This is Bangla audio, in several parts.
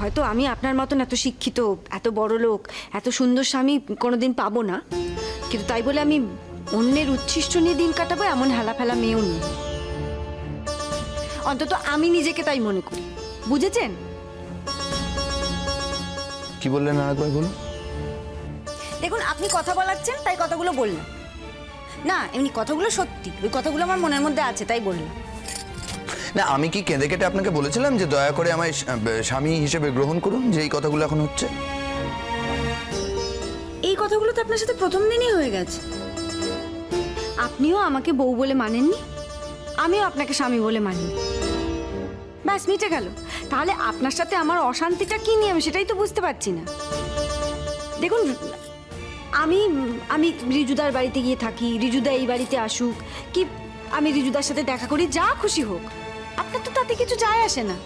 হয়তো আমি আপনার মতন এত শিক্ষিত, এত বড় লোক, এত সুন্দর স্বামী কোনোদিন পাবো না, কিন্তু তাই বলে আমি অন্যের উচ্ছিষ্ট নিয়ে দিন কাটাবো এমন হেলাফেলা মেয়েও নেই। অন্তত আমি নিজেকে তাই মনে করি, বুঝেছেন? কি বললেন আরেকবার বলুন। দেখুন, আপনি কথা বলাচ্ছেন তাই কথাগুলো বললাম না, এমনি কথাগুলো সত্যি, ওই কথাগুলো আমার মনের মধ্যে আছে তাই বললাম। না, আমি কি কেঁদে কেটে আপনাকে বলেছিলাম যে দয়া করে আমায় স্বামী হিসেবে গ্রহণ করুন, যে এই কথাগুলো এখন হচ্ছে? এই কথাগুলো তো আপনার সাথে প্রথম দিনই হয়ে গেছে। আপনিও আমাকে বউ বলে মানেননি, আমিও আপনাকে স্বামী বলে মানি, ব্যাস মিটে গেল। তাহলে আপনার সাথে আমার অশান্তিটা কি নিয়ে আমি সেটাই তো বুঝতে পারছি না। দেখুন, আমি আমি রিজুদার বাড়িতে গিয়ে থাকি, রিজুদা এই বাড়িতে আসুক, কি আমি রিজুদার সাথে দেখা করি, যা খুশি হোক, আপনার তো তাতে কিছু যায় আসে না।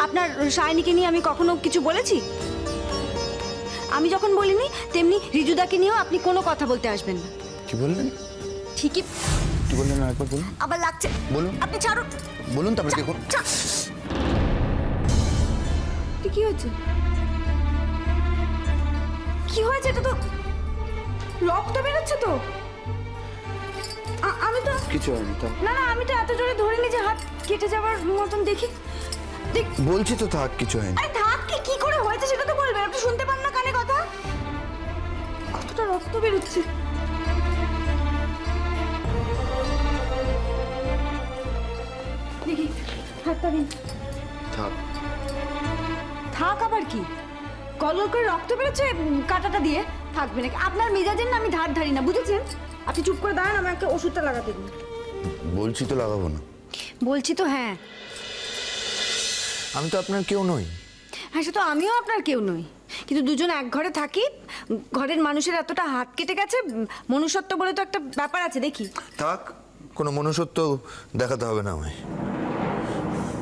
আপনার শায়নিকে নিয়ে আমি কখনো কিছু বলেছি? আমি যখন বলিনি তেমনি রিজুদাকে নিয়েও আপনি কোনো কথা বলতে আসবেন না। কি বললেন? ঠিকই। কি বললেন আরেকবার বলুন। আবার লাগছে, বলুন। আপনি ছাড়ুন। বলুন, তারপরে দেখুন। কি হয়েছে? কি হয়েছে? এটা তো রক্ত বেরোচ্ছে তো। আমি তো কিছু হয়নি তো। না না, আমি তো এত জোরে ধরিনি যে হাত কেটে যাওয়ার মতন। দেখি বলছি তো থাক, কিছু হয়নি। আরে থাক, কি করে হয়েছে সেটা তো বলবেন। আপনি শুনতে পান না কানে কথা? কতটা রক্ত বেরোচ্ছে। দেখি হাতটা দিন। থাক। থাক আবার কি? কলর করে রক্ত বেরোচ্ছে, কাঁটাটা দিয়ে থাকবে নাকি? আপনার মেজাজের না আমি ধার ধারি না, বুঝেছেন? আপনি চুপ করে দাঁড়ান, আমাকে ওষুধটা লাগাতে দিন। বলছি তো লাগাবো না। বলছি তো হ্যাঁ। আমি তো আপনার কেউ নই। হ্যাঁ, সে তো আমিও আপনার কেউ নই, কিন্তু দুজন এক ঘরে থাকি, ঘরের মানুষের এতটা হাত কেটে গেছে, মনুষ্যত্ব বলে তো একটা ব্যাপার আছে। দেখি থাক, কোনো মনুষ্যত্ব দেখাতে হবে না আমায়।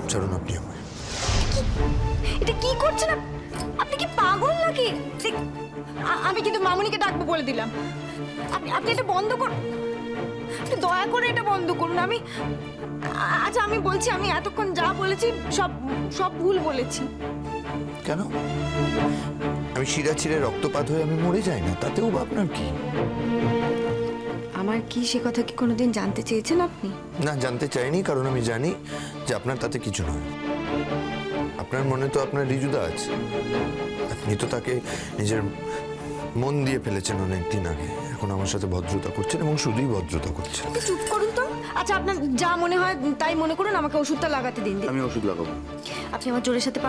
ছাড়ুন আপনি আমায়। এটা কি করছেন আপনি? কি পাগল নাকি? আমি কিন্তু মামুনিকে ডাকবো বলে দিলাম। আপনি এটা বন্ধ করুন, আপনি দয়া করে এটা বন্ধ করুন। আচ্ছা, আমি বলছি, আমি এতক্ষণ যা বলেছি সব ভুল বলেছি। কেন? আমি শিরা ছিঁড়ে রক্তপাত হয়ে আমি মরে যাই না, তাতেও বা আপনার কি? আমার কি সে কথা কি কোনোদিন জানতে চেয়েছেন আপনি? না, জানতে চাইনি, কারণ আমি জানি যে আপনার তাতে কিছু নয়। আপনার মনে তো আপনার রিজুদা আছে, আপনি তো তাকে নিজের মন দিয়ে ফেলেছেন অনেক দিন আগে। এখন আমার সাথে ভদ্রতা করছেন এবং শুধুই ভদ্রতা করছেন। আপনি চুপ করুন তো। আচ্ছা, আপনার যা মনে হয় তাই মনে করুন, আমাকে ওষুধটা লাগাতে দিন। আমি ওষুধ লাগাবো। আপনি আমার জোরের সাথে